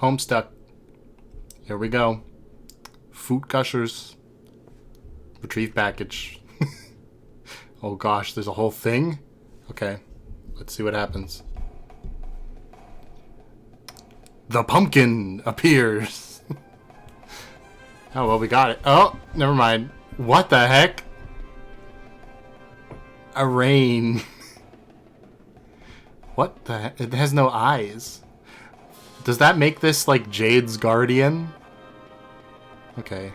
Homestuck. Here we go. Food gushers. Retrieve package. Oh gosh, there's a whole thing? Okay. Let's see what happens. The pumpkin appears. Oh, well, we got it. Oh, never mind. What the heck? A rain. What the heck? It has no eyes. Does that make this like Jade's guardian? Okay.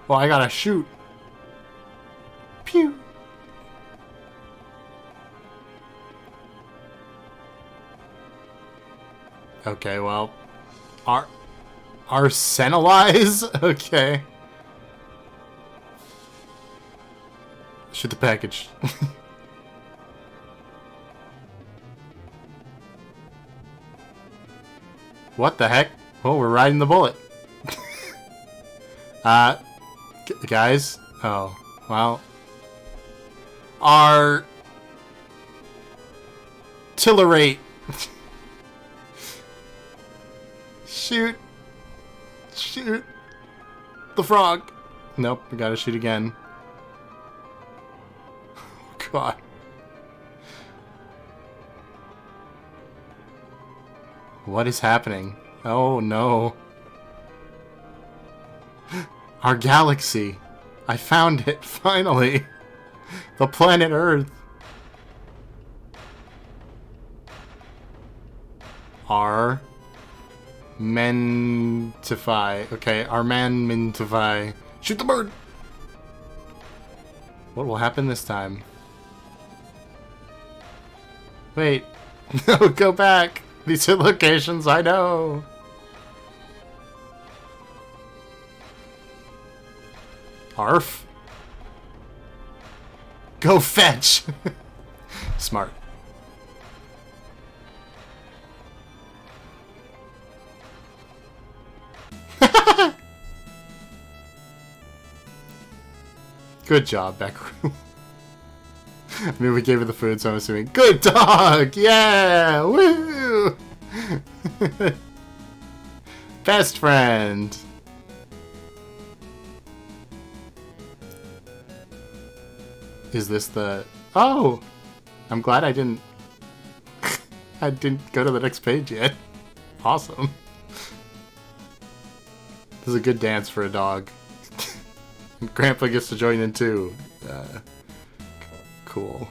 Well, I gotta shoot. Pew. Okay, well, Arsenalize? Okay. Shoot the package. What the heck? Oh, we're riding the bullet. Guys? Oh, well. Artillery. Shoot. Shoot. The frog. Nope, we gotta shoot again. Oh, God. What is happening? Oh, no. Our galaxy. I found it, finally. The planet Earth. Mentify. Okay, Mentify. Shoot the bird! What will happen this time? Wait. No, go back. These are locations I know. Arf. Go fetch. Smart. Good job, Beckeru. I mean, we gave her the food, so I'm assuming. Good dog! Yeah! Woo! Best friend! Is this the... Oh! I'm glad I didn't... I didn't go to the next page yet. Awesome. This is a good dance for a dog. Grandpa gets to join in too. Cool.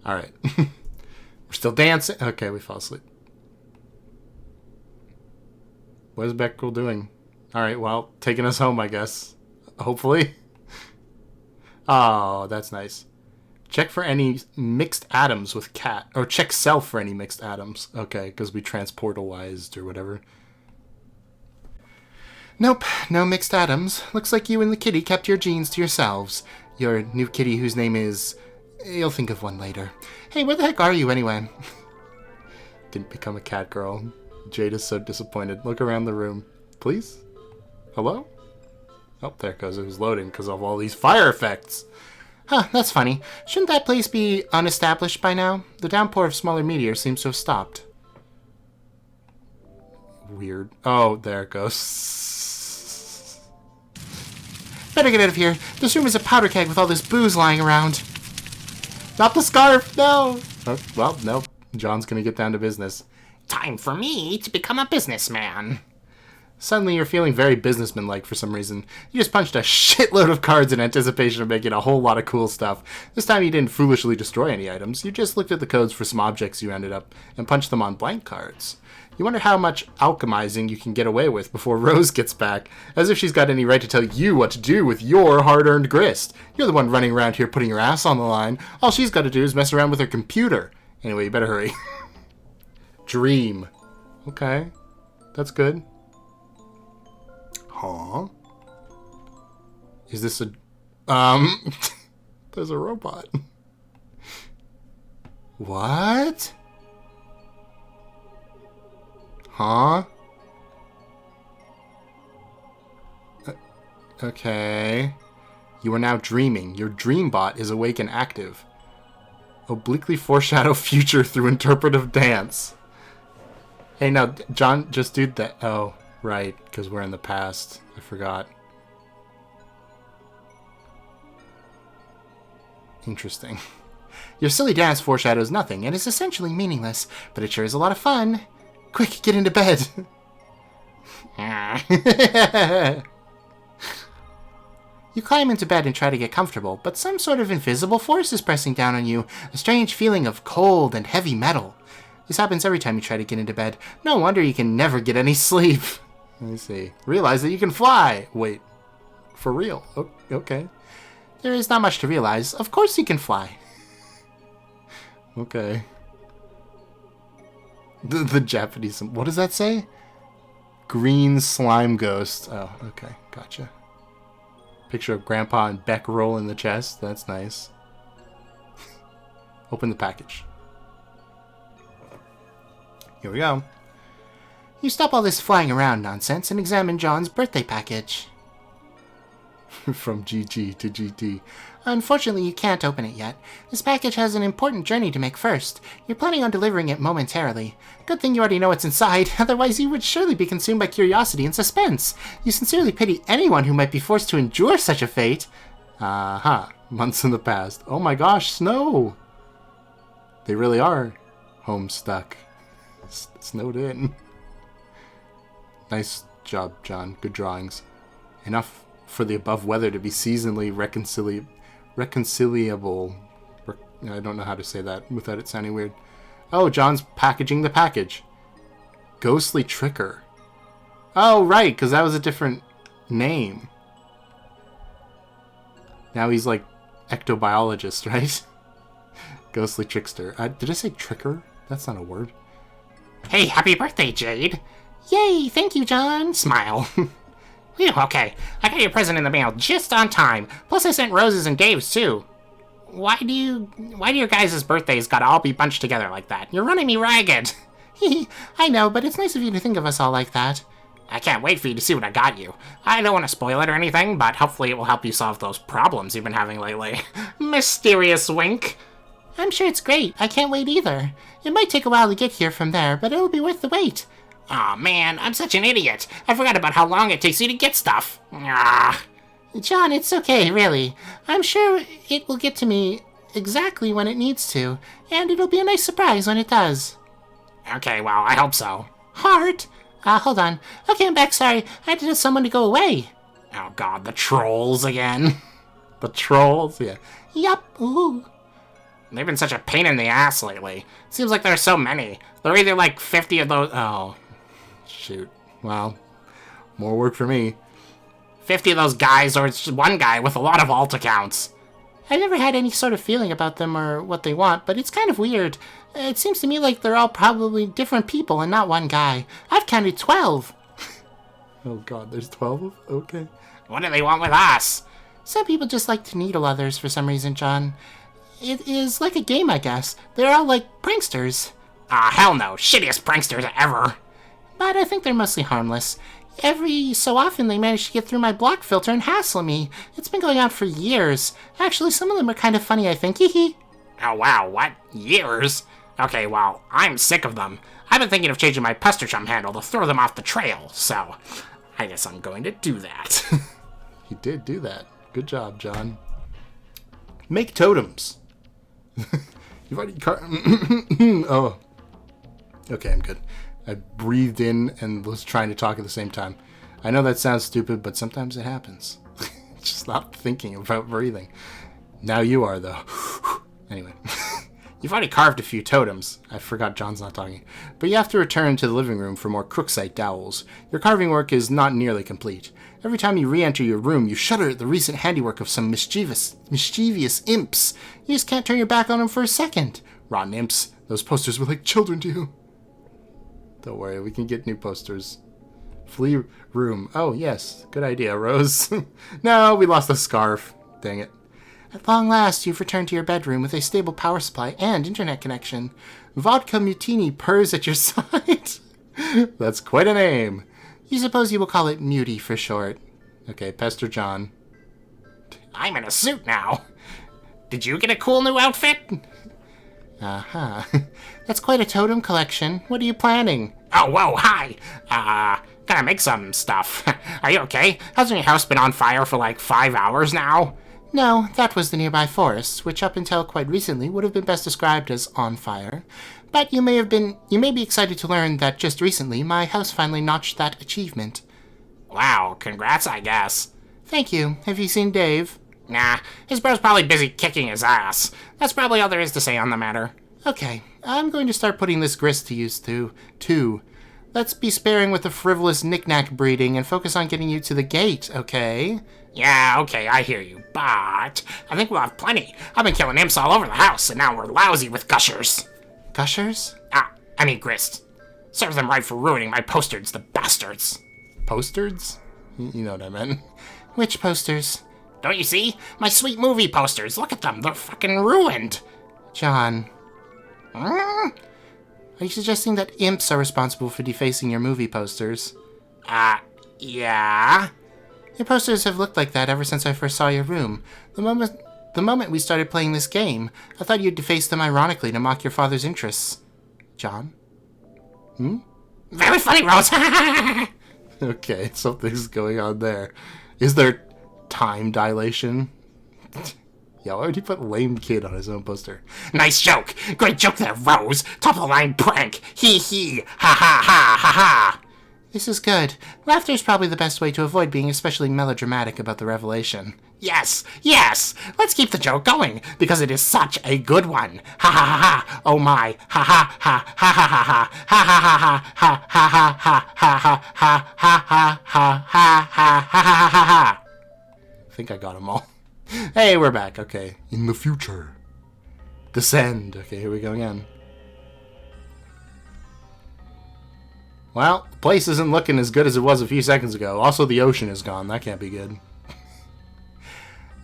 Alright. We're still dancing. Okay, we fell asleep. What is Beckeru doing? Alright, well, taking us home, I guess. Hopefully. Oh, that's nice. Check for any mixed atoms with cat. Or check self for any mixed atoms. Okay, because we transportalized or whatever. Nope, no mixed atoms. Looks like you and the kitty kept your genes to yourselves. Your new kitty whose name is... You'll think of one later. Hey, where the heck are you anyway? Didn't become a cat girl. Jade is so disappointed. Look around the room. Please? Hello? Oh, there it goes. It was loading because of all these fire effects. Huh, that's funny. Shouldn't that place be unestablished by now? The downpour of smaller meteors seems to have stopped. Weird. Oh, there it goes. Better get out of here. This room is a powder keg with all this booze lying around. Not the scarf, no! Oh, well, no. John's gonna get down to business. Time for me to become a businessman. Suddenly you're feeling very businessman-like for some reason. You just punched a shitload of cards in anticipation of making a whole lot of cool stuff. This time you didn't foolishly destroy any items. You just looked at the codes for some objects you ended up and punched them on blank cards. You wonder how much alchemizing you can get away with before Rose gets back, as if she's got any right to tell you what to do with your hard-earned grist. You're the one running around here putting your ass on the line. All she's got to do is mess around with her computer. Anyway, you better hurry. Dream. Okay. That's good. Huh? Is this a... There's a robot. What? Huh? Okay. You are now dreaming. Your dream bot is awake and active. Obliquely foreshadow future through interpretive dance. Hey, no, John, just do that. Oh, right, because we're in the past. I forgot. Interesting. Your silly dance foreshadows nothing and is essentially meaningless, but it sure is a lot of fun. Quick, get into bed. You climb into bed and try to get comfortable, but some sort of invisible force is pressing down on you, a strange feeling of cold and heavy metal. This happens every time you try to get into bed. No wonder you can never get any sleep. Let me see. Realize that you can fly. Wait. For real? Oh, okay. There is not much to realize. Of course you can fly. Okay. The Japanese... What does that say? Green slime ghost. Oh, okay. Gotcha. Picture of Grandpa and Beck rolling the chest. That's nice. Open the package. Here we go. You stop all this flying around nonsense and examine John's birthday package. From GG to GT. Unfortunately, you can't open it yet. This package has an important journey to make first. You're planning on delivering it momentarily. Good thing you already know what's inside, otherwise you would surely be consumed by curiosity and suspense. You sincerely pity anyone who might be forced to endure such a fate. Months in the past. Oh my gosh, snow! They really are Homestuck. Snowed in. Nice job, John. Good drawings. Enough for the above weather to be seasonally reconciliable. I don't know how to say that without it sounding weird. Oh, John's packaging the package. Ghostly Tricker. Oh, right, because that was a different name. Now he's like ectobiologist, right? Ghostly Trickster. Did I say tricker? That's not a word. Hey, happy birthday, Jade. Yay, thank you, John. Smile. Phew, okay, I got your present in the mail just on time. Plus I sent roses and Dave's too. Why do your guys' birthdays gotta all be bunched together like that? You're running me ragged. I know, but it's nice of you to think of us all like that. I can't wait for you to see what I got you. I don't want to spoil it or anything, but hopefully it will help you solve those problems you've been having lately. Mysterious wink. I'm sure it's great. I can't wait either. It might take a while to get here from there, but it'll be worth the wait. Aw, man, I'm such an idiot. I forgot about how long it takes you to get stuff. Ah. John, it's okay, really. I'm sure it will get to me exactly when it needs to, and it'll be a nice surprise when it does. Okay, well, I hope so. Heart? Hold on. Okay, I'm back, sorry. I had to tell someone to go away. Oh god, the trolls again. The trolls? Yeah. Yup, ooh. They've been such a pain in the ass lately. Seems like there are so many. There are either like 50 of those... Oh. Shoot. Well, more work for me. 50 of those guys, or it's just one guy with a lot of alt accounts. I've never had any sort of feeling about them or what they want, but it's kind of weird. It seems to me like they're all probably different people and not one guy. I've counted 12. Oh god, there's 12 of? Okay. What do they want with us? Some people just like to needle others for some reason, John. It is like a game, I guess. They're all like pranksters. Ah, hell no. Shittiest pranksters ever. But I think they're mostly harmless. Every so often they manage to get through my block filter and hassle me. It's been going on for years. Actually, some of them are kind of funny, I think. Hee. Oh wow, what? Years? Okay, well, I'm sick of them. I've been thinking of changing my Pester Chum handle to throw them off the trail, so I guess I'm going to do that. You did do that. Good job, John. Make totems. You've already oh. Okay, I'm good. I breathed in and was trying to talk at the same time. I know that sounds stupid, but sometimes it happens. Just not thinking about breathing. Now you are, though. Anyway. You've already carved a few totems. I forgot John's not talking. But you have to return to the living room for more Crooksite dowels. Your carving work is not nearly complete. Every time you re-enter your room, you shudder at the recent handiwork of some mischievous imps. You just can't turn your back on them for a second. Rotten imps. Those posters were like children to you. Don't worry, we can get new posters. Flea room. Oh, yes. Good idea, Rose. No, we lost the scarf. Dang it. At long last, you've returned to your bedroom with a stable power supply and internet connection. Vodka Mutini purrs at your side. That's quite a name. You suppose you will call it Muty for short. Okay, Pester John. I'm in a suit now. Did you get a cool new outfit? Uh-huh. That's quite a totem collection. What are you planning? Oh, whoa, hi. Gotta make some stuff. Are you okay? Hasn't your house been on fire for like 5 hours now? No, that was the nearby forest, which up until quite recently would have been best described as on fire. But you may be excited to learn that just recently my house finally notched that achievement. Wow, congrats, I guess. Thank you. Have you seen Dave? Nah, his bro's probably busy kicking his ass. That's probably all there is to say on the matter. Okay, I'm going to start putting this grist to use too. Let's be sparing with the frivolous knick-knack breeding and focus on getting you to the gate, okay? Yeah, okay, I hear you, but I think we'll have plenty. I've been killing imps all over the house, and now we're lousy with gushers. Gushers? I mean grist. Serve them right for ruining my posters, the bastards. Posters? You know what I meant. Which posters? Don't you see? My sweet movie posters. Look at them. They're fucking ruined. John. Are you suggesting that imps are responsible for defacing your movie posters? Yeah? Your posters have looked like that ever since I first saw your room. The moment we started playing this game, I thought you'd deface them ironically to mock your father's interests. John? Very funny, Rose. Okay, something's going on there. Is there time dilation? Yeah, why would he put lame kid on his own poster? Nice joke. Great joke there, Rose. Top of the line prank. Hee hee. Ha ha ha ha ha. This is good. Laughter is probably the best way to avoid being especially melodramatic about the revelation. Yes, yes. Let's keep the joke going, because it is such a good one. Ha ha ha ha. Oh my. Ha ha ha ha ha ha ha. Ha ha ha ha ha ha ha ha ha ha ha ha ha ha ha ha ha ha. I think I got them all. Hey, we're back. Okay. In the future. Descend. Okay, here we go again. Well, the place isn't looking as good as it was a few seconds ago. Also, the ocean is gone. That can't be good.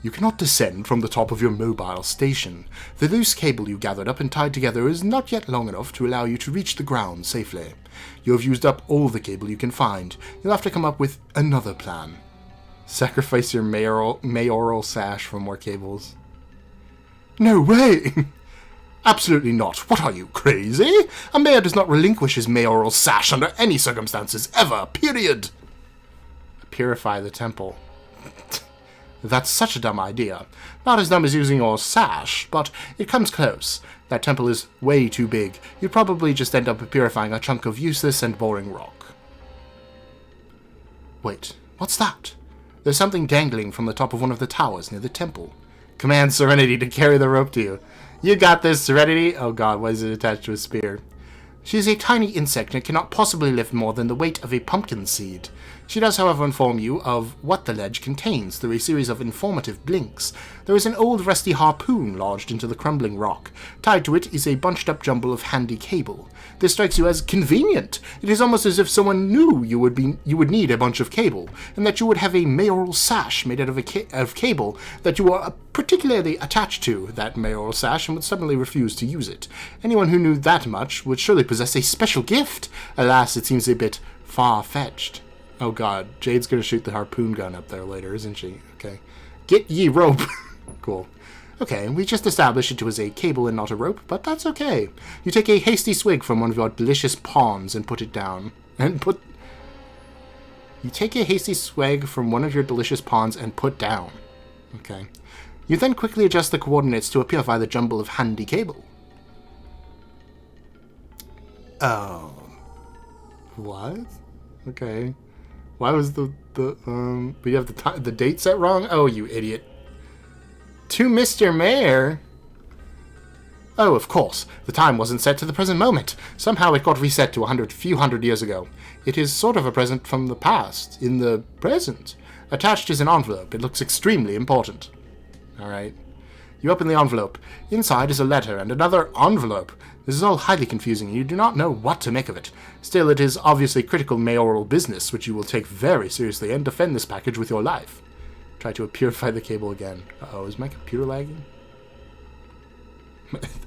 You cannot descend from the top of your mobile station. The loose cable you gathered up and tied together is not yet long enough to allow you to reach the ground safely. You have used up all the cable you can find. You'll have to come up with another plan. Sacrifice your mayoral sash for more cables. No way! Absolutely not. What are you, crazy? A mayor does not relinquish his mayoral sash under any circumstances, ever, period. Purify the temple. That's such a dumb idea. Not as dumb as using your sash, but it comes close. That temple is way too big. You'd probably just end up purifying a chunk of useless and boring rock. Wait, what's that? There's something dangling from the top of one of the towers near the temple. Command Serenity to carry the rope to you. You got this, Serenity. Oh god, why is it attached to a spear? She is a tiny insect and cannot possibly lift more than the weight of a pumpkin seed. She does, however, inform you of what the ledge contains through a series of informative blinks. There is an old rusty harpoon lodged into the crumbling rock. Tied to it is a bunched-up jumble of handy cable. This strikes you as convenient. It is almost as if someone knew you would need a bunch of cable, and that you would have a mayoral sash made out of cable that you are particularly attached to, that mayoral sash, and would suddenly refuse to use it. Anyone who knew that much would surely possess a special gift. Alas, it seems a bit far-fetched. Oh god, Jade's gonna shoot the harpoon gun up there later, isn't she? Okay. Get ye rope! Cool. Okay, we just established it was a cable and not a rope, but that's okay. You take a hasty swig from one of your delicious pawns and put it down. You take a hasty swig from one of your delicious pawns and put down. Okay. You then quickly adjust the coordinates to purify the jumble of handy cable. Oh. What? Okay. Why was but you have the date set wrong? Oh, you idiot. To Mr. Mayor? Oh, of course. The time wasn't set to the present moment. Somehow it got reset to a few hundred years ago. It is sort of a present from the past, in the present. Attached is an envelope. It looks extremely important. Alright. You open the envelope. Inside is a letter and another envelope. This is all highly confusing, and you do not know what to make of it. Still, it is obviously critical mayoral business, which you will take very seriously, and defend this package with your life. Try to purify the cable again. Uh-oh, is my computer lagging?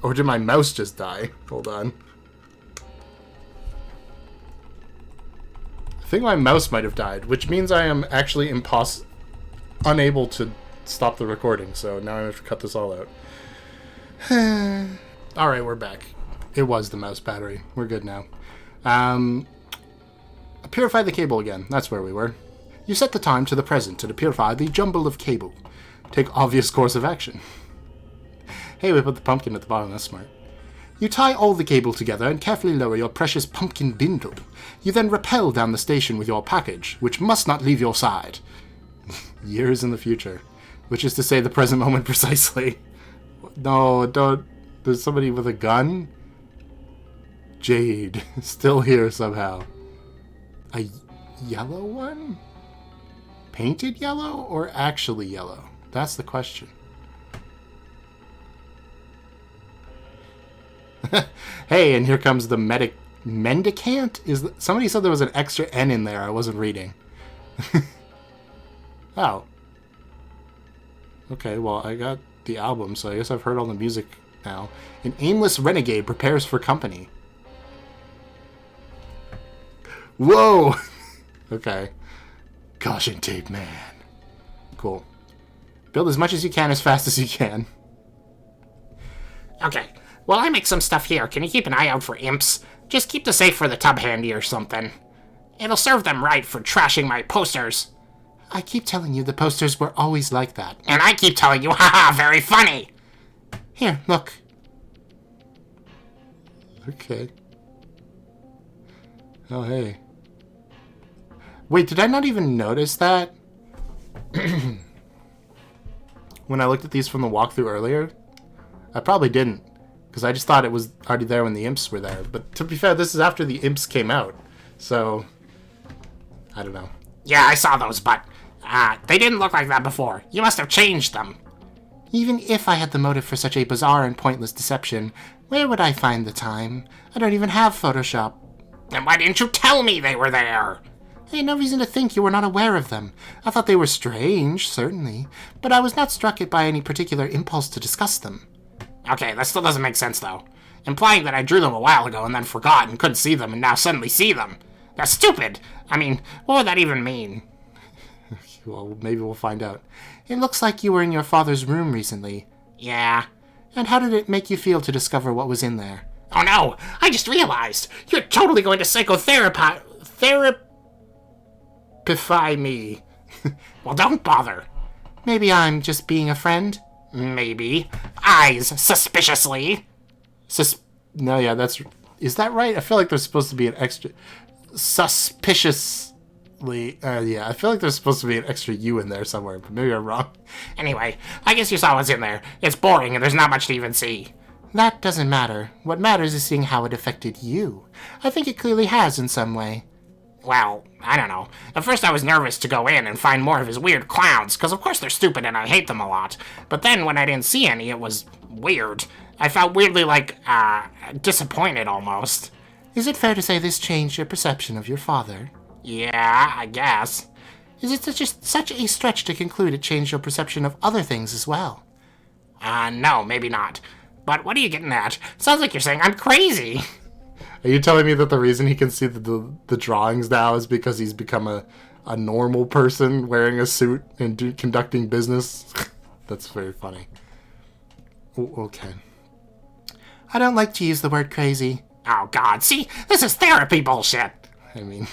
Or did my mouse just die? Hold on. I think my mouse might have died, which means I am actually unable to stop the recording, so now I have to cut this all out. Alright, we're back. It was the mouse battery. We're good now. Purify the cable again. That's where we were. You set the time to the present to purify the jumble of cable. Take obvious course of action. Hey, we put the pumpkin at the bottom. That's smart. You tie all the cable together and carefully lower your precious pumpkin bindle. You then rappel down the station with your package, which must not leave your side. Years in the future. Which is to say the present moment precisely. No, don't. There's somebody with a gun? Jade. Still here somehow. A yellow one? Painted yellow or actually yellow? That's the question. Hey, and here comes the mendicant? Somebody said there was an extra N in there. I wasn't reading. Oh. Okay, well, I got the album, so I guess I've heard all the music now. An aimless renegade prepares for company. Whoa! Okay. Caution tape man. Cool. Build as much as you can as fast as you can. Okay. Well, I make some stuff here. Can you keep an eye out for imps? Just keep the safe for the tub handy or something. It'll serve them right for trashing my posters. I keep telling you the posters were always like that. And I keep telling you, haha, very funny. Here, look. Okay. Oh, hey. Wait, did I not even notice that? When I looked at these from the walkthrough earlier? I probably didn't. Because I just thought it was already there when the imps were there. But to be fair, this is after the imps came out. So, I don't know. Yeah, I saw those, but they didn't look like that before. You must have changed them. Even if I had the motive for such a bizarre and pointless deception, where would I find the time? I don't even have Photoshop. Then why didn't you tell me they were there? I had no reason to think you were not aware of them. I thought they were strange, certainly, but I was not struck by any particular impulse to discuss them. Okay, that still doesn't make sense, though. Implying that I drew them a while ago and then forgot and couldn't see them and now suddenly see them. That's stupid! I mean, what would that even mean? Well, maybe we'll find out. It looks like you were in your father's room recently. Yeah. And how did it make you feel to discover what was in there? Oh no! I just realized! You're totally going to psychotherapify me. Well, don't bother. Maybe I'm just being a friend? Maybe. Eyes suspiciously. No, yeah, that's... Is that right? I feel like there's supposed to be an extra... Suspiciously... yeah, I feel like there's supposed to be an extra U in there somewhere, but maybe I'm wrong. Anyway, I guess you saw what's in there. It's boring and there's not much to even see. That doesn't matter. What matters is seeing how it affected you. I think it clearly has in some way. Well, I don't know. At first I was nervous to go in and find more of his weird clowns, because of course they're stupid and I hate them a lot. But then when I didn't see any, it was weird. I felt weirdly, disappointed almost. Is it fair to say this changed your perception of your father? Yeah, I guess. Is it just such a stretch to conclude it changed your perception of other things as well? No, maybe not. But what are you getting at? Sounds like you're saying I'm crazy. Are you telling me that the reason he can see the drawings now is because he's become a normal person wearing a suit and conducting business? That's very funny. Okay. I don't like to use the word crazy. Oh god, see? This is therapy bullshit. I mean...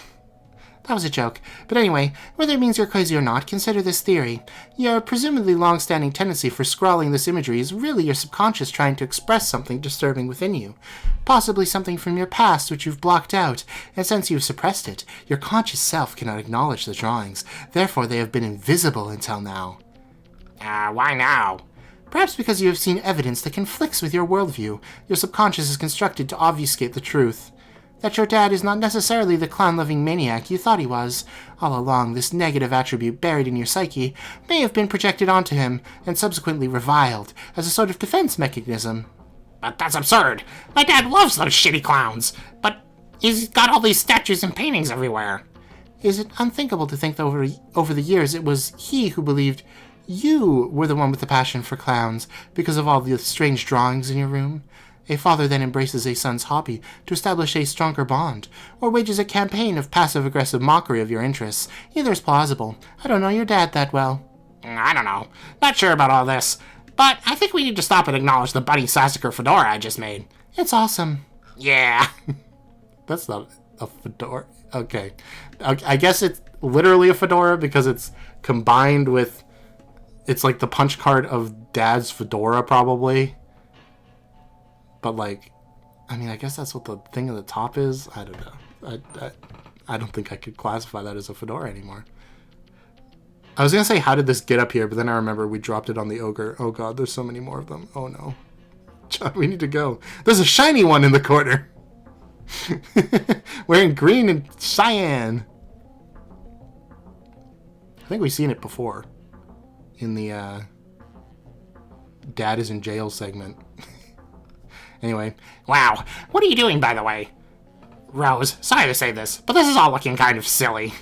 That was a joke. But anyway, whether it means you're crazy or not, consider this theory. Your presumably long-standing tendency for scrawling this imagery is really your subconscious trying to express something disturbing within you. Possibly something from your past which you've blocked out, and since you've suppressed it, your conscious self cannot acknowledge the drawings. Therefore, they have been invisible until now. Why now? Perhaps because you have seen evidence that conflicts with your worldview. Your subconscious is constructed to obfuscate the truth. That your dad is not necessarily the clown-loving maniac you thought he was. All along, this negative attribute buried in your psyche may have been projected onto him and subsequently reviled as a sort of defense mechanism. But that's absurd. My dad loves those shitty clowns. But he's got all these statues and paintings everywhere. Is it unthinkable to think that over the years it was he who believed you were the one with the passion for clowns because of all the strange drawings in your room? A father then embraces a son's hobby to establish a stronger bond, or wages a campaign of passive-aggressive mockery of your interests. Either is plausible. I don't know your dad that well. I don't know. Not sure about all this. But I think we need to stop and acknowledge the bunny Sassacre fedora I just made. It's awesome. Yeah. That's not a fedora. Okay. I guess it's literally a fedora because it's combined with... It's like the punch card of Dad's fedora, probably. But, like... I mean, I guess that's what the thing at the top is. I don't know. I don't think I could classify that as a fedora anymore. I was going to say, how did this get up here? But then I remember we dropped it on the ogre. Oh, God, there's so many more of them. Oh, no. John, we need to go. There's a shiny one in the corner. Wearing green and cyan. I think we've seen it before. In the, Dad is in jail segment. Anyway. Wow, what are you doing, by the way? Rose, sorry to say this, but this is all looking kind of silly.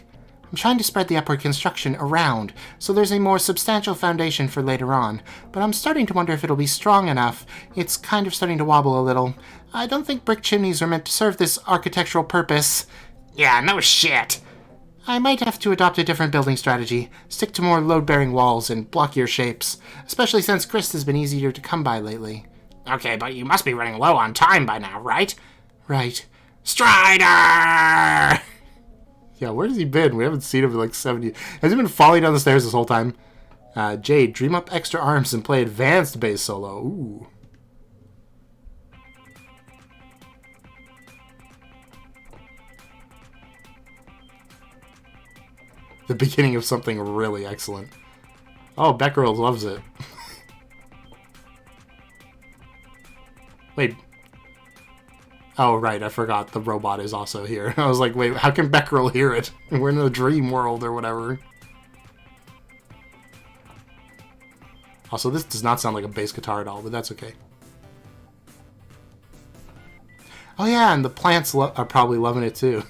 I'm trying to spread the upward construction around, so there's a more substantial foundation for later on, but I'm starting to wonder if it'll be strong enough. It's kind of starting to wobble a little. I don't think brick chimneys are meant to serve this architectural purpose. Yeah, no shit. I might have to adopt a different building strategy, stick to more load-bearing walls and blockier shapes, especially since grist has been easier to come by lately. Okay, but you must be running low on time by now, right? Right. Strider! Yeah, where has he been? We haven't seen him in like 70 years. Has he been falling down the stairs this whole time? Jade, dream up extra arms and play advanced bass solo. Ooh. The beginning of something really excellent. Oh, Becquerel loves it. Wait. Oh, right, I forgot the robot is also here. I was like, wait, how can Becquerel hear it? We're in a dream world or whatever. Also, this does not sound like a bass guitar at all, but that's okay. Oh yeah, and the plants are probably loving it too.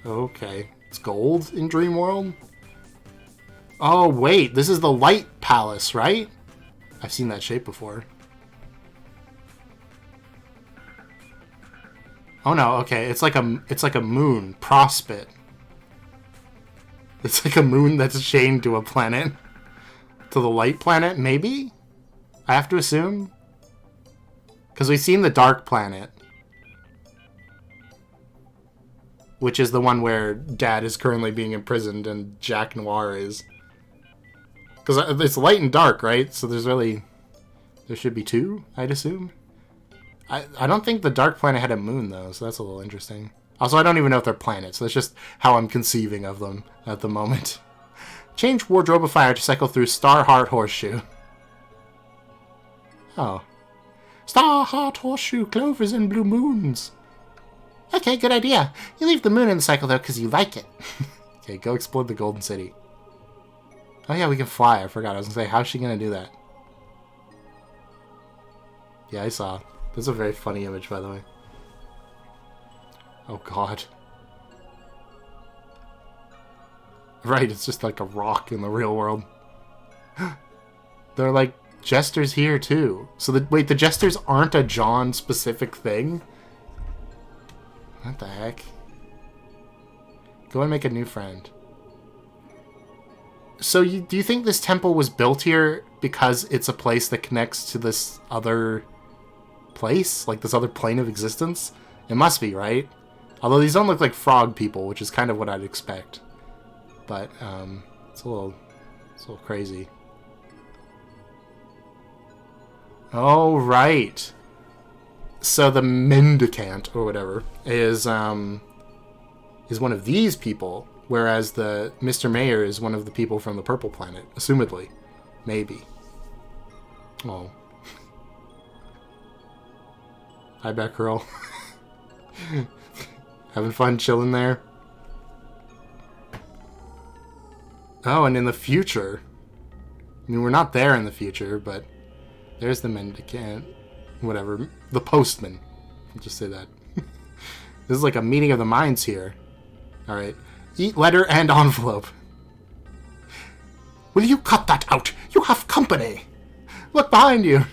Okay. It's gold in Dream World? Oh, wait. This is the Light Palace, right? I've seen that shape before. Oh, no. Okay. It's like a moon. Prospit. It's like a moon that's chained to a planet. To the light planet, maybe? I have to assume? Because we've seen the dark planet. Which is the one where Dad is currently being imprisoned and Jack Noir is. Because it's light and dark, right? So there should be two, I'd assume. I don't think the dark planet had a moon, though, so that's a little interesting. Also, I don't even know if they're planets. That's just how I'm conceiving of them at the moment. Change Wardrobe of Fire to cycle through Starheart Horseshoe. Oh. Starheart Horseshoe, clovers and blue moons. Okay, good idea. You leave the moon in the cycle, though, because you like it. Okay, go explore the Golden City. Oh, yeah, we can fly. I forgot. I was going to say, how's she going to do that? Yeah, I saw. That's a very funny image, by the way. Oh, God. Right, it's just like a rock in the real world. They're like jesters here, too. So, wait, the jesters aren't a John-specific thing? What the heck? Go and make a new friend. So do you think this temple was built here because it's a place that connects to this other place? Like this other plane of existence? It must be, right? Although these don't look like frog people, which is kind of what I'd expect. But, it's a little crazy. Oh, right. So the mendicant, or whatever, is one of these people, whereas the Mr. Mayor is one of the people from the Purple Planet, assumedly. Maybe. Oh. Hi, Batgirl. Having fun chilling there? Oh, and in the future. I mean, we're not there in the future, but there's the mendicant. Whatever. The postman. I'll just say that. This is like a meeting of the minds here. Alright. Eat letter and envelope. Will you cut that out? You have company. Look behind you.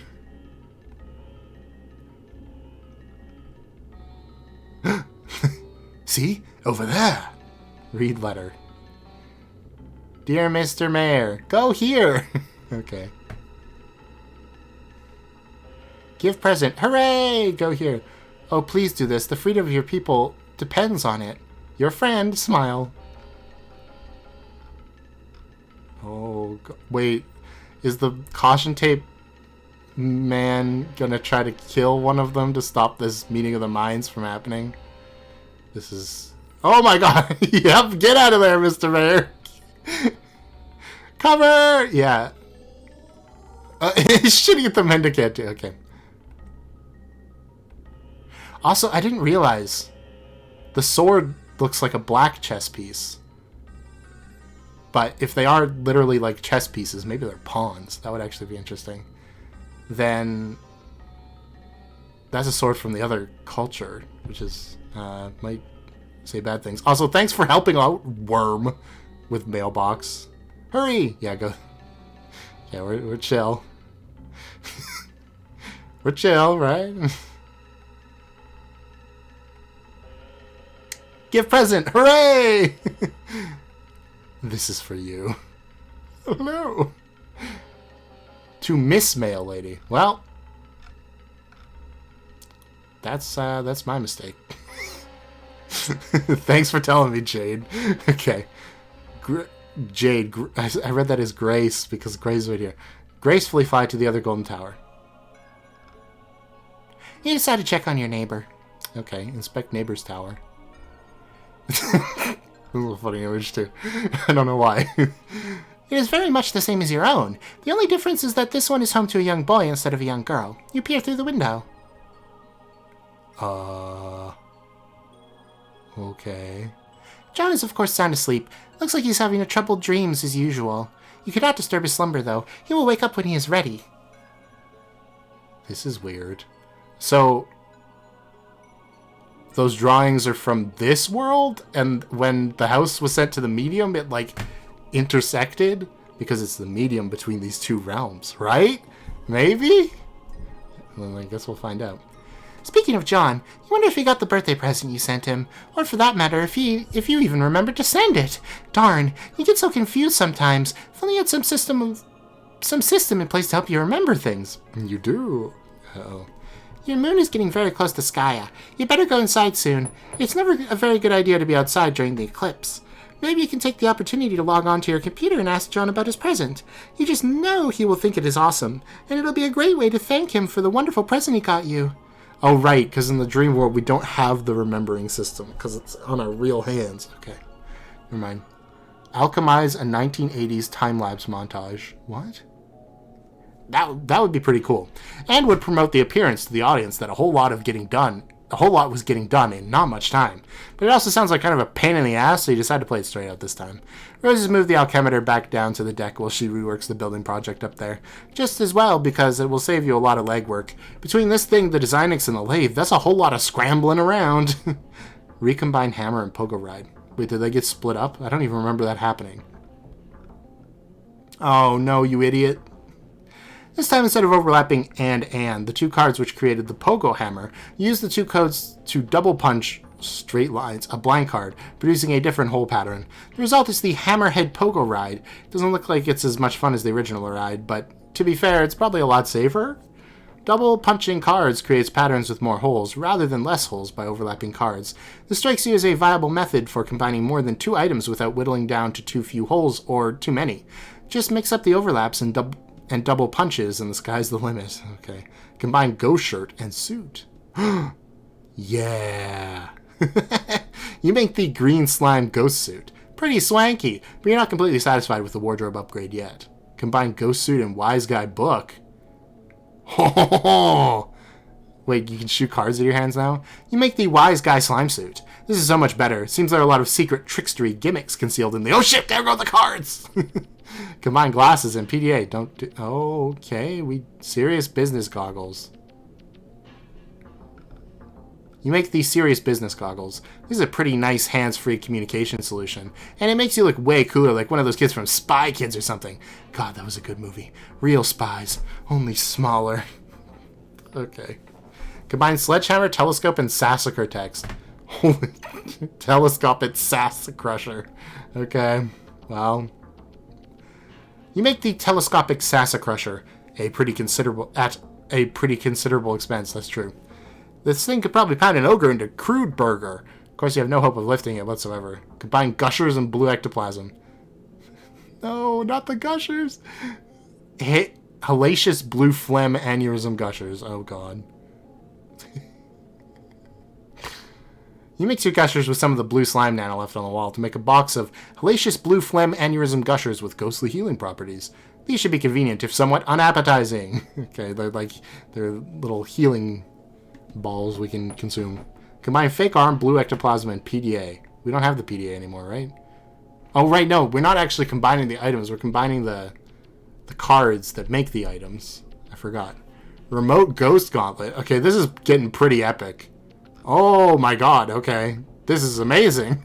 See? Over there. Read letter. Dear Mr. Mayor, go here. Okay. Give present. Hooray! Go here. Oh, please do this. The freedom of your people depends on it. Your friend, smile. Oh, wait. Is the caution tape man gonna try to kill one of them to stop this meeting of the minds from happening? This is... Oh my god! Yep, get out of there, Mr. Mayor! Cover! Yeah. He's shooting at the mendicant too. Okay. Also, I didn't realize the sword looks like a black chess piece. But if they are literally like chess pieces, maybe they're pawns. That would actually be interesting. Then that's a sword from the other culture, which is might say bad things. Also, thanks for helping out Worm with mailbox. Hurry! Yeah, go. Yeah, we're chill. We're chill, right? Give present! Hooray! This is for you. Oh no! To Miss Mail Lady. Well, that's my mistake. Thanks for telling me, Jade. Okay. Jade. I read that as Grace because Grace is right here. Gracefully fly to the other golden tower. You decided to check on your neighbor. Okay. Inspect neighbor's tower. This is a funny image too. I don't know why. It is very much the same as your own. The only difference is that this one is home to a young boy instead of a young girl. You peer through the window. Okay. John is of course sound asleep. Looks like he's having a troubled dreams as usual. You cannot disturb his slumber though. He will wake up when he is ready. This is weird. So, those drawings are from this world? And when the house was sent to the medium, it like intersected? Because it's the medium between these two realms, right? Maybe? Well, I guess we'll find out. Speaking of John, you wonder if he got the birthday present you sent him, or for that matter, if you even remembered to send it. Darn, you get so confused sometimes. If only you had some system in place to help you remember things. You do. Uh-oh. Your moon is getting very close to Skya. You better go inside soon. It's never a very good idea to be outside during the eclipse. Maybe you can take the opportunity to log on to your computer and ask John about his present. You just know he will think it is awesome, and it'll be a great way to thank him for the wonderful present he got you. Oh, right, because in the dream world we don't have the remembering system, because it's on our real hands. Okay, never mind. Alchemize a 1980s time-lapse montage. What? That would be pretty cool, and would promote the appearance to the audience that a whole lot was getting done in not much time. But it also sounds like kind of a pain in the ass, so you decide to play it straight out this time. Rose has moved the alchemeter back down to the deck while she reworks the building project up there. Just as well, because it will save you a lot of legwork. Between this thing, the Designix, and the lathe, that's a whole lot of scrambling around. Recombine hammer and pogo ride. Wait, did they get split up? I don't even remember that happening. Oh no, you idiot. This time, instead of overlapping and, the two cards which created the pogo hammer, use the two codes to double punch straight lines, a blank card, producing a different hole pattern. The result is the Hammerhead Pogo Ride. Doesn't look like it's as much fun as the original ride, but to be fair, it's probably a lot safer. Double punching cards creates patterns with more holes, rather than less holes by overlapping cards. This strikes you as a viable method for combining more than two items without whittling down to too few holes or too many. Just mix up the overlaps and double punches, and the sky's the limit. Okay. Combine ghost shirt and suit. Yeah. You make the green slime ghost suit. Pretty swanky, but you're not completely satisfied with the wardrobe upgrade yet. Combine ghost suit and wise guy book. Wait, you can shoot cards with your hands now? You make the wise guy slime suit. This is so much better. Seems there are a lot of secret trickstery gimmicks concealed in the... Oh shit, there go the cards! Combine glasses and PDA. Don't do... Okay, serious business goggles. You make these serious business goggles. This is a pretty nice hands-free communication solution. And it makes you look way cooler, like one of those kids from Spy Kids or something. God, that was a good movie. Real spies, only smaller. Okay. Combine sledgehammer, telescope, and Sassacre text. Holy... Telescope and Sassacrusher. Okay. Well... You make the telescopic Sassa Crusher at a pretty considerable expense. That's true. This thing could probably pound an ogre into crude burger. Of course, you have no hope of lifting it whatsoever. Combine gushers and blue ectoplasm. No, not the gushers. Hellacious blue phlegm aneurysm gushers. Oh, God. You mix your gushers with some of the blue slime nano left on the wall to make a box of hellacious blue phlegm aneurysm gushers with ghostly healing properties. These should be convenient, if somewhat unappetizing. Okay, they're little healing balls we can consume. Combine fake arm, blue ectoplasm, and PDA. We don't have the PDA anymore, right? Oh, right, no, we're not actually combining the items. We're combining the cards that make the items. I forgot. Remote Ghost Gauntlet. Okay, this is getting pretty epic. Oh my god, okay. This is amazing.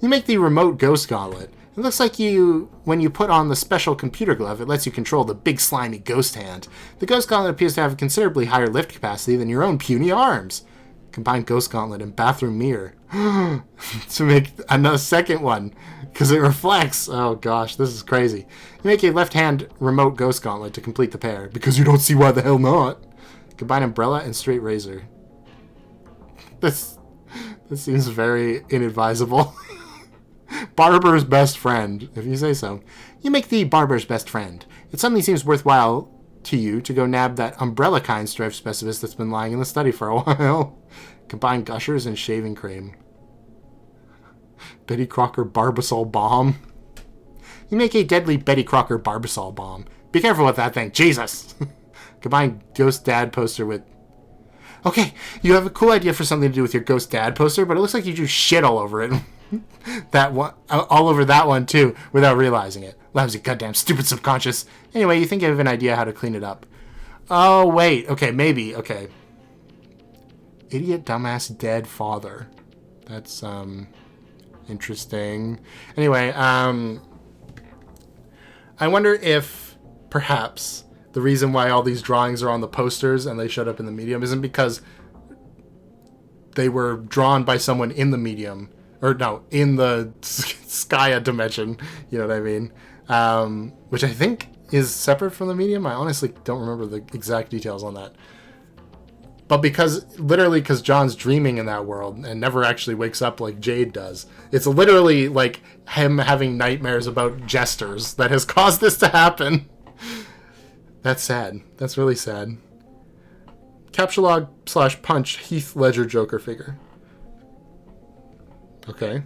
You make the Remote Ghost Gauntlet. It looks like when you put on the special computer glove, it lets you control the big slimy ghost hand. The Ghost Gauntlet appears to have a considerably higher lift capacity than your own puny arms. Combine Ghost Gauntlet and Bathroom Mirror to make another second one, because it reflects. Oh gosh, this is crazy. You make a left-hand Remote Ghost Gauntlet to complete the pair, because you don't see why the hell not. Combine Umbrella and Straight Razor. This seems very inadvisable. Barber's Best Friend, if you say so. You make the Barber's Best Friend. It suddenly seems worthwhile to you to go nab that umbrella kind striped specimen that's been lying in the study for a while. Combine gushers and shaving cream. Betty Crocker Barbasol Bomb. You make a deadly Betty Crocker Barbasol Bomb. Be careful with that thing. Jesus! Combine Ghost Dad poster with... Okay, you have a cool idea for something to do with your Ghost Dad poster, but it looks like you just shit all over it. That one, all over that one too, without realizing it. Lousy goddamn stupid subconscious. Anyway, you think you have an idea how to clean it up. Oh, wait. Okay, maybe. Okay. Idiot, dumbass, dead father. That's, interesting. Anyway, I wonder if, perhaps, the reason why all these drawings are on the posters and they showed up in the medium isn't because they were drawn by someone in the medium. Or, no, in the Skya dimension. You know what I mean? Which I think is separate from the medium. I honestly don't remember the exact details on that. But because John's dreaming in that world and never actually wakes up like Jade does. It's literally like him having nightmares about jesters that has caused this to happen. That's sad. That's really sad. Capture log / punch Heath Ledger Joker figure. Okay.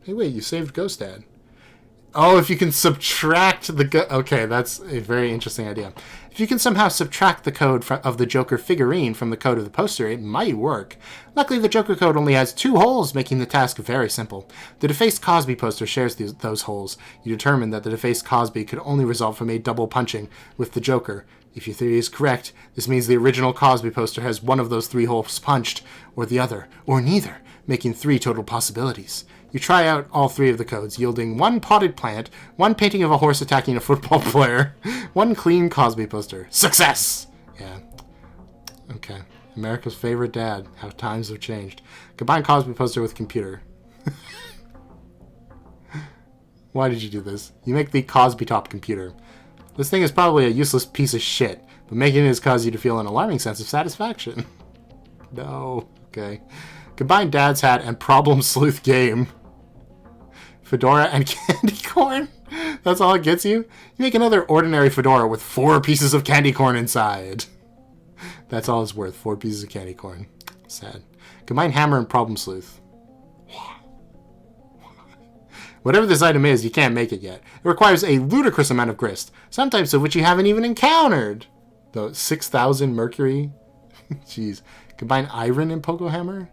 Hey, wait, you saved Ghost Dad. Oh, if you can subtract the... Okay, that's a very interesting idea. If you can somehow subtract the code of the Joker figurine from the code of the poster, it might work. Luckily, the Joker code only has 2 holes, making the task very simple. The defaced Cosby poster shares those holes. You determine that the defaced Cosby could only result from a double punching with the Joker. If your theory is correct, this means the original Cosby poster has one of those 3 holes punched, or the other, or neither, making 3 total possibilities. You try out all 3 of the codes, yielding 1 potted plant, 1 painting of a horse attacking a football player, 1 clean Cosby poster. Success! Yeah. Okay. America's favorite dad. How times have changed. Combine Cosby poster with computer. Why did you do this? You make the Cosby top computer. This thing is probably a useless piece of shit, but making it has caused you to feel an alarming sense of satisfaction. No. Okay. Combine Dad's hat and Problem Sleuth game. Fedora and candy corn? That's all it gets you? You make another ordinary fedora with 4 pieces of candy corn inside. That's all it's worth, 4 pieces of candy corn. Sad. Combine hammer and Problem Sleuth. Whatever this item is, you can't make it yet. It requires a ludicrous amount of grist, some types of which you haven't even encountered. Though 6,000 mercury? Jeez. Combine iron and pogo hammer?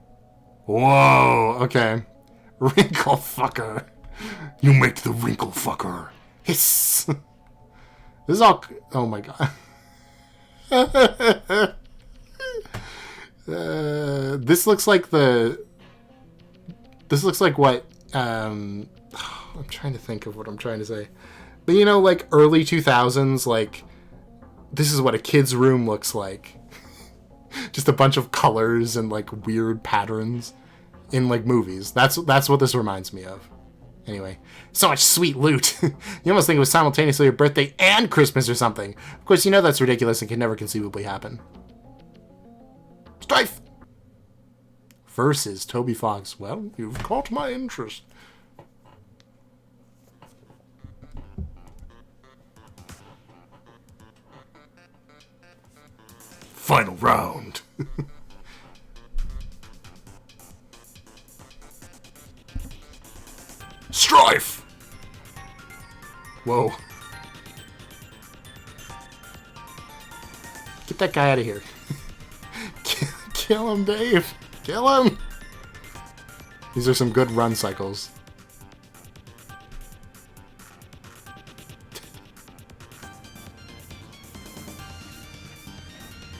Whoa, okay. Wrinkle fucker. You make the wrinkle fucker. Hiss. This is all... Oh my god. This looks like the... This looks like what... I'm trying to think of what I'm trying to say. But you know, like early 2000s, like... This is what a kid's room looks like. Just a bunch of colors and like weird patterns in like movies. That's what this reminds me of. Anyway, so much sweet loot. You almost think it was simultaneously your birthday and Christmas or something. Of course, you know that's ridiculous and can never conceivably happen. Strife! Versus Toby Fox. Well, you've caught my interest. Final round. Strife! Whoa. Get that guy out of here. Kill him, Dave. Kill him. These are some good run cycles.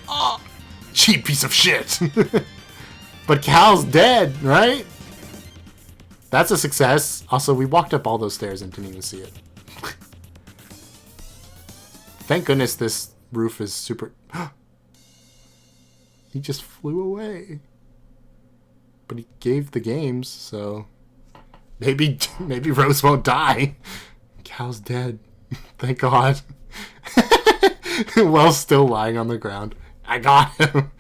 Oh, cheap piece of shit. But Cal's dead, right? That's a success. Also, we walked up all those stairs and didn't even see it. Thank goodness this roof is super... He just flew away. But he gave the games, so... Maybe Rose won't die. Cal's dead. Thank God. While still lying on the ground. I got him.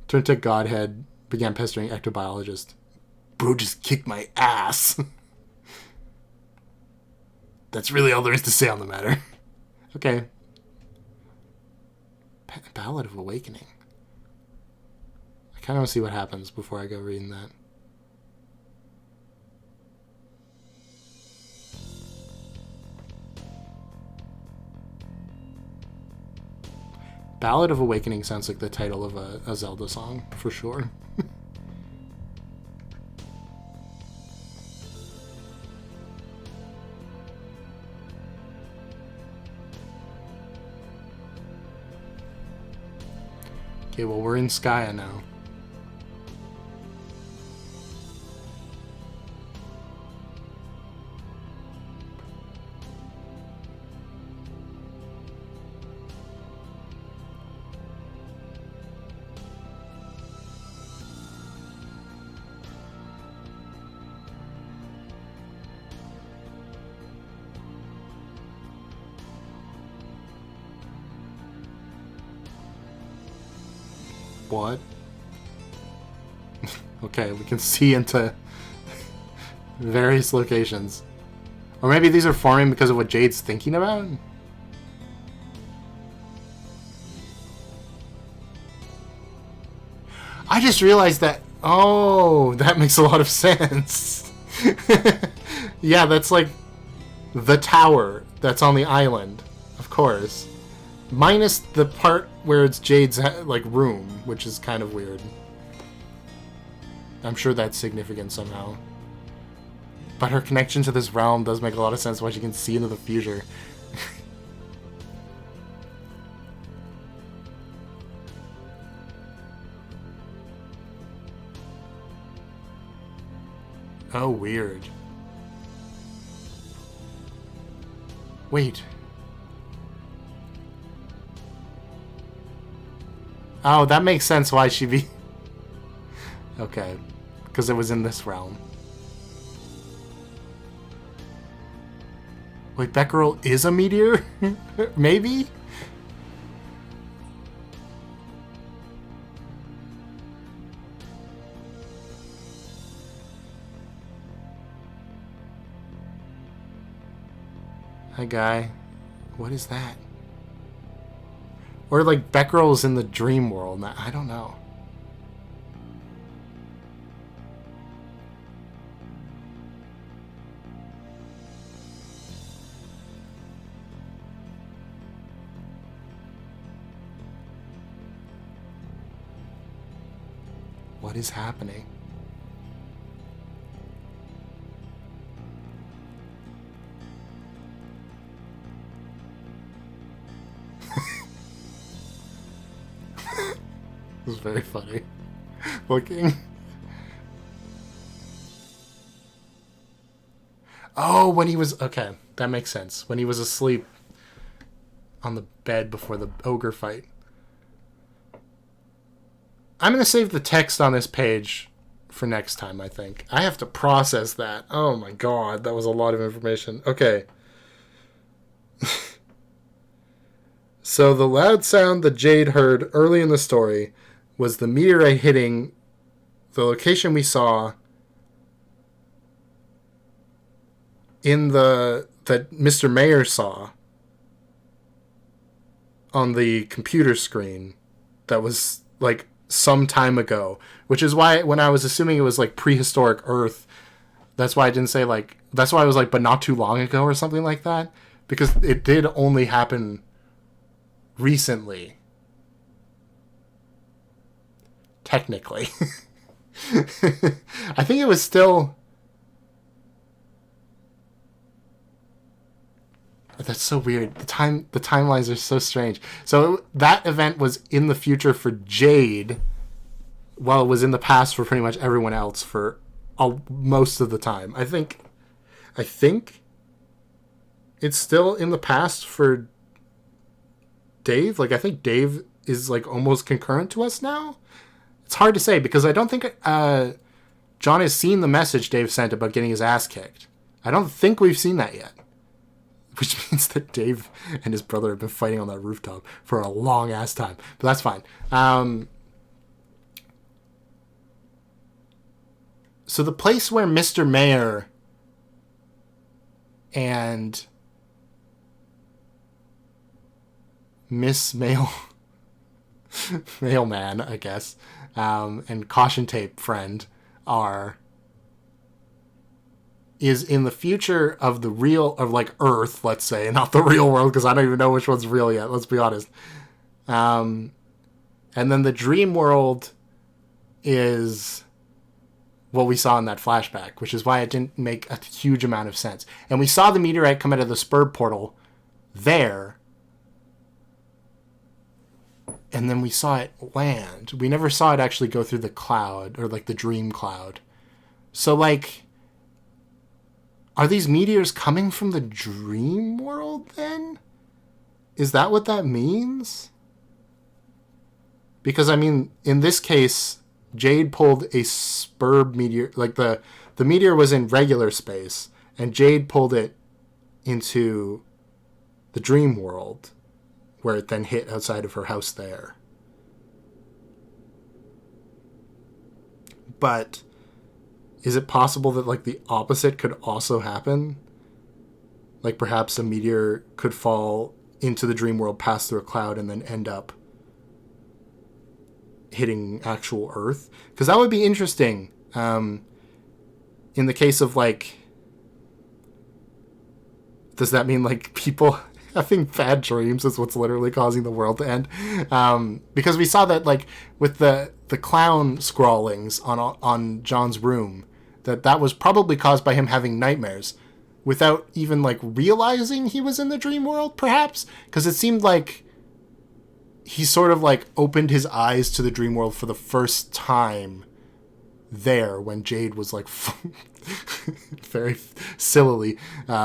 Turned to Godhead. Began pestering ectobiologist. Bro just kicked my ass. That's really all there is to say on the matter. Okay. Ballad of Awakening. I kind of want to see what happens before I go reading that. Ballad of Awakening sounds like the title of a Zelda song, for sure. Okay, well, we're in Skya now. What? Okay, we can see into various locations. Or maybe these are forming because of what Jade's thinking about? I just realized that... Oh, that makes a lot of sense. Yeah, that's like the tower that's on the island. Of course. Minus the part where it's Jade's, like, room, which is kind of weird. I'm sure that's significant somehow. But her connection to this realm does make a lot of sense why she can see into the future. Oh, weird. Wait. Oh, that makes sense why she'd be... Okay. Because it was in this realm. Wait, Becquerel is a meteor? Maybe? Hi, guy. What is that? Or, like, Becquerel's in the dream world. I don't know. What is happening? This is very funny looking. Oh, when he was... Okay, that makes sense. When he was asleep on the bed before the ogre fight. I'm going to save the text on this page for next time, I think. I have to process that. Oh my god, that was a lot of information. Okay. So the loud sound that Jade heard early in the story was the meteorite hitting the location we saw in that Mr. Mayer saw on the computer screen that was like some time ago, which is why when I was assuming it was like prehistoric Earth, that's why I didn't say like, that's why I was like, but not too long ago or something like that, because it did only happen recently. Technically. I think it was still... That's so weird. The timelines are so strange. So that event was in the future for Jade, while it was in the past for pretty much everyone else for most of the time. I think it's still in the past for Dave. Like, I think Dave is like almost concurrent to us now. It's hard to say because I don't think John has seen the message Dave sent about getting his ass kicked. I don't think we've seen that yet. Which means that Dave and his brother have been fighting on that rooftop for a long ass time. But that's fine. So the place where Mr. Mayer and Miss Mailman, I guess, and Caution Tape Friend is in the future of the real, of like Earth, let's say, not the real world, because I don't even know which one's real yet, let's be honest. And then the dream world is what we saw in that flashback, which is why it didn't make a huge amount of sense. And we saw the meteorite come out of the spur portal there, and then we saw it land. We never saw it actually go through the cloud, or like the dream cloud. So like, are these meteors coming from the dream world then? Is that what that means? Because, I mean, in this case, Jade pulled a spur meteor. Like, the meteor was in regular space, and Jade pulled it into the dream world, where it then hit outside of her house there. But is it possible that, like, the opposite could also happen? Like, perhaps a meteor could fall into the dream world, pass through a cloud, and then end up hitting actual Earth? Because that would be interesting. In the case of, like... Does that mean, like, people having bad dreams is what's literally causing the world to end? Because we saw that, like, with the clown scrawlings on John's room, that was probably caused by him having nightmares without even, like, realizing he was in the dream world, perhaps? Because it seemed like he sort of, like, opened his eyes to the dream world for the first time there when Jade was, like, very sillily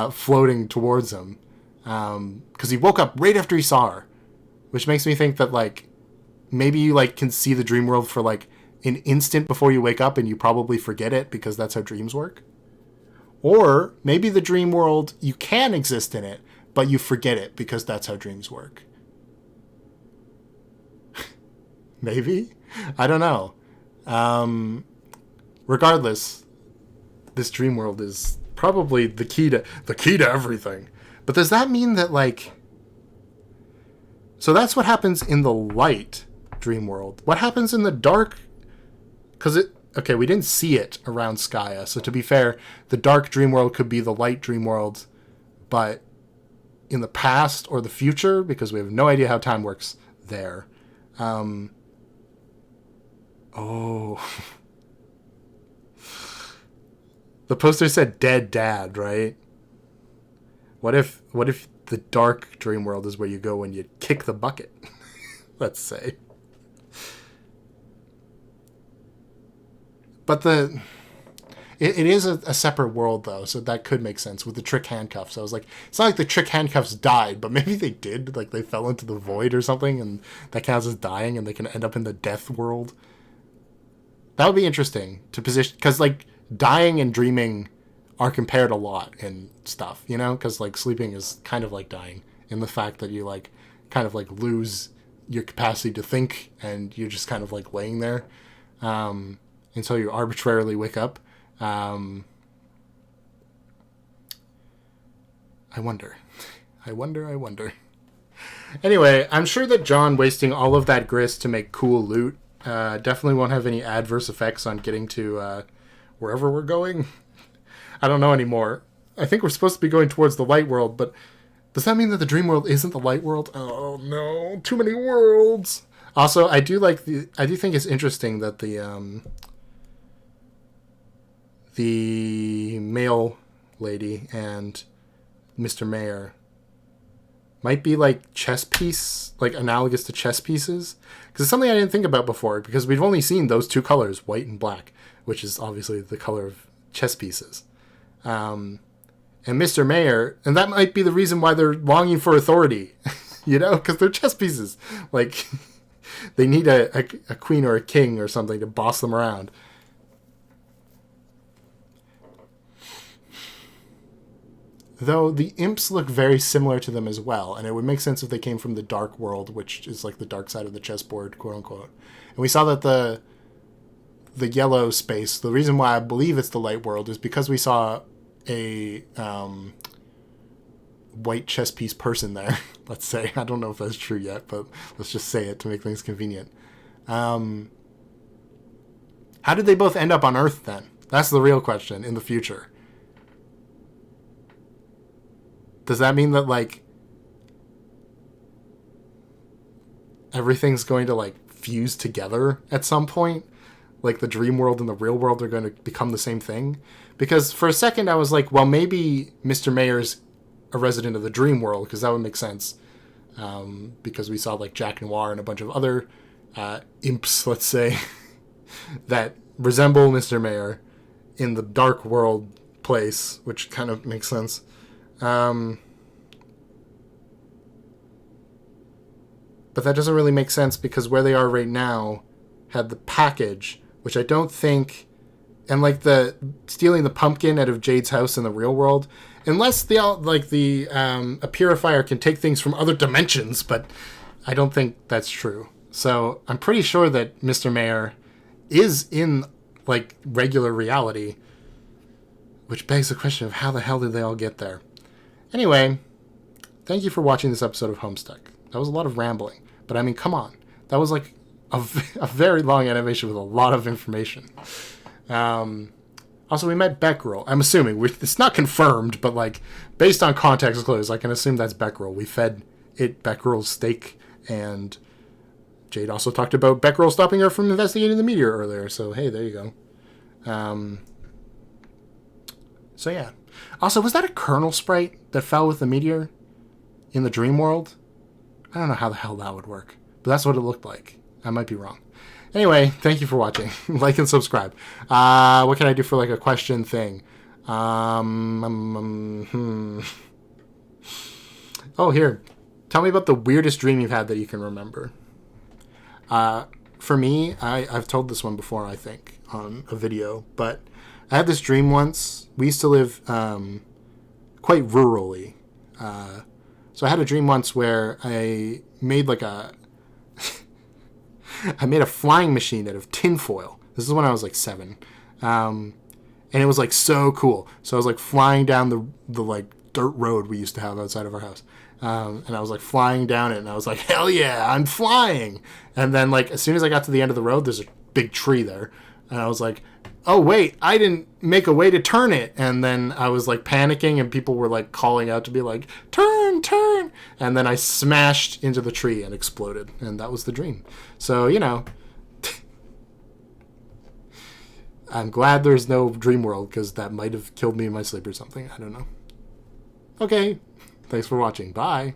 floating towards him. Because he woke up right after he saw her, which makes me think that, like, maybe you, like, can see the dream world for, like, an instant before you wake up and you probably forget it because that's how dreams work. Or maybe the dream world, you can exist in it, but you forget it because that's how dreams work. Maybe? I don't know. Regardless, this dream world is probably the key to everything. But does that mean that, like... So that's what happens in the light dream world. What happens in the dark? Because okay, we didn't see it around Skya, so to be fair, the dark dream world could be the light dream world, but in the past or the future, because we have no idea how time works there. Oh. The poster said dead dad, right? What if the dark dream world is where you go when you kick the bucket? Let's say. But it is a separate world, though, so that could make sense with the trick handcuffs. I was like, it's not like the trick handcuffs died, but maybe they did. Like, they fell into the void or something, and that counts as dying, and they can end up in the death world. That would be interesting to position, because like dying and dreaming are compared a lot in stuff, you know, because like sleeping is kind of like dying in the fact that you like kind of like lose your capacity to think and you're just kind of like laying there until you arbitrarily wake up. I wonder. I wonder. Anyway, I'm sure that John wasting all of that grist to make cool loot definitely won't have any adverse effects on getting to wherever we're going. I don't know anymore. I think we're supposed to be going towards the light world, but does that mean that the dream world isn't the light world? Oh no, too many worlds. Also, I do think it's interesting that the male lady and Mr. Mayor might be like chess piece, like analogous to chess pieces. Because it's something I didn't think about before, because we've only seen those two colors, white and black, which is obviously the color of chess pieces. And Mr. Mayor, and that might be the reason why they're longing for authority, you know, because they're chess pieces. Like, they need a queen or a king or something to boss them around. Though the imps look very similar to them as well, and it would make sense if they came from the dark world, which is like the dark side of the chessboard, quote unquote. And we saw that the yellow space, the reason why I believe it's the light world is because we saw a white chess piece person there. Let's say. I don't know if that's true yet, but let's just say it to make things convenient. How did they both end up on Earth then? That's the real question in the future. Does that mean that, like, everything's going to, like, fuse together at some point? Like, the dream world and the real world are going to become the same thing? Because for a second I was like, well, maybe Mr. Mayer's a resident of the dream world, because that would make sense. Because we saw, like, Jack Noir and a bunch of other imps, let's say, that resemble Mr. Mayer in the dark world place, which kind of makes sense. But that doesn't really make sense because where they are right now had the package, which I don't think, and like the stealing the pumpkin out of Jade's house in the real world, unless a purifier can take things from other dimensions, but I don't think that's true. So I'm pretty sure that Mr. Mayer is in like regular reality, which begs the question of how the hell did they all get there? Anyway, thank you for watching this episode of Homestuck. That was a lot of rambling, but I mean, come on. That was like a very long animation with a lot of information. Also, we met Beckerel. I'm assuming. It's not confirmed, but like based on context clues, I can assume that's Beckerel. We fed it Beckerel's steak, and Jade also talked about Beckerel stopping her from investigating the meteor earlier. So, hey, there you go. So, yeah. Also, was that a Colonel sprite that fell with the meteor in the dream world? I don't know how the hell that would work, but that's what it looked like. I might be wrong. Anyway, thank you for watching. Like and subscribe. What can I do for like a question thing? Oh, here. Tell me about the weirdest dream you've had that you can remember. For me, I've told this one before, I think, on a video, but I had this dream once. We used to live quite rurally. So I had a dream once where I made like I made a flying machine out of tinfoil. This is when I was like 7. And it was like so cool. So I was like flying down the like dirt road we used to have outside of our house. And I was like flying down it and I was like, hell yeah, I'm flying. And then like as soon as I got to the end of the road, there's a big tree there. And I was like, oh wait, I didn't make a way to turn it. And then I was like panicking and people were like calling out to be like, turn. And then I smashed into the tree and exploded. And that was the dream. So, you know, I'm glad there's no dream world because that might have killed me in my sleep or something. I don't know. Okay. Thanks for watching. Bye.